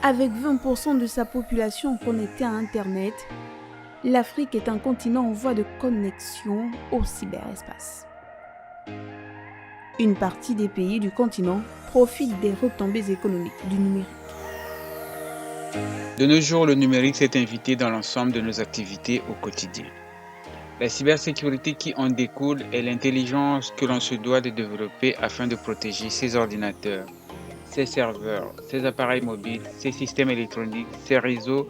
Avec 20% de sa population connectée à Internet, l'Afrique est un continent en voie de connexion au cyberespace. Une partie des pays du continent profitent des retombées économiques du numérique. De nos jours, le numérique s'est invité dans l'ensemble de nos activités au quotidien. La cybersécurité qui en découle est l'intelligence que l'on se doit de développer afin de protéger ses ordinateurs, ses serveurs, ses appareils mobiles, ses systèmes électroniques, ses réseaux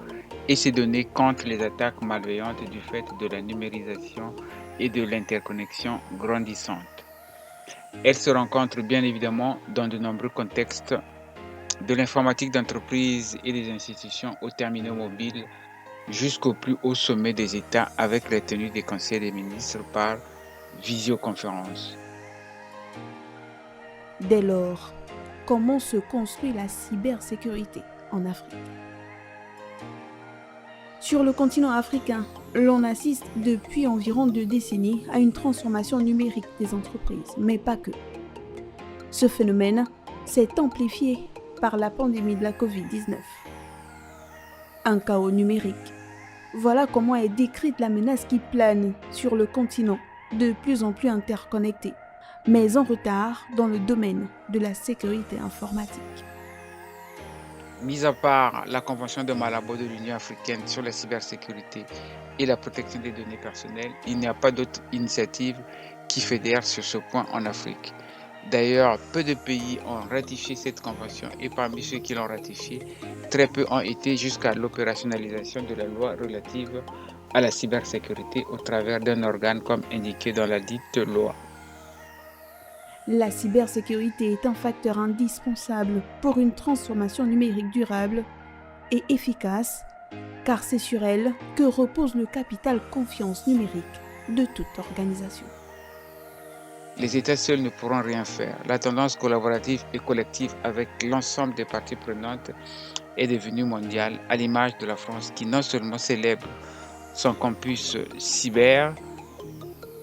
et ses données contre les attaques malveillantes du fait de la numérisation et de l'interconnexion grandissante. Elle se rencontre bien évidemment dans de nombreux contextes, de l'informatique d'entreprise et des institutions aux terminaux mobiles jusqu'au plus haut sommet des États avec la tenue des conseils des ministres par visioconférence. Dès lors, comment se construit la cybersécurité en Afrique? Sur le continent africain, l'on assiste depuis environ 2 décennies à une transformation numérique des entreprises, mais pas que. Ce phénomène s'est amplifié par la pandémie de la Covid-19. Un chaos numérique. Voilà comment est décrite la menace qui plane sur le continent, de plus en plus interconnecté, mais en retard dans le domaine de la sécurité informatique. Mis à part la Convention de Malabo de l'Union africaine sur la cybersécurité et la protection des données personnelles, il n'y a pas d'autres initiatives qui fédèrent sur ce point en Afrique. D'ailleurs, peu de pays ont ratifié cette convention et parmi ceux qui l'ont ratifiée, très peu ont été jusqu'à l'opérationnalisation de la loi relative à la cybersécurité au travers d'un organe comme indiqué dans la dite loi. La cybersécurité est un facteur indispensable pour une transformation numérique durable et efficace, car c'est sur elle que repose le capital confiance numérique de toute organisation. Les États seuls ne pourront rien faire. La tendance collaborative et collective avec l'ensemble des parties prenantes est devenue mondiale, à l'image de la France qui non seulement célèbre son campus cyber,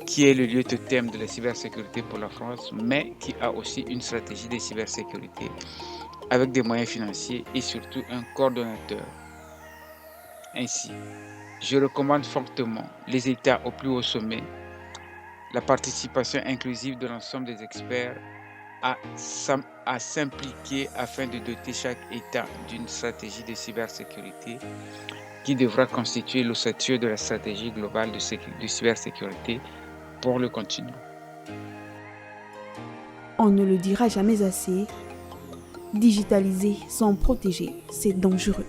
qui est le lieu totem de la cybersécurité pour la France, mais qui a aussi une stratégie de cybersécurité avec des moyens financiers et surtout un coordonnateur. Ainsi, je recommande fortement les États au plus haut sommet, la participation inclusive de l'ensemble des experts à s'impliquer afin de doter chaque État d'une stratégie de cybersécurité qui devra constituer l'ossature de la stratégie globale de cybersécurité pour le continent. On ne le dira jamais assez, digitaliser sans protéger, c'est dangereux.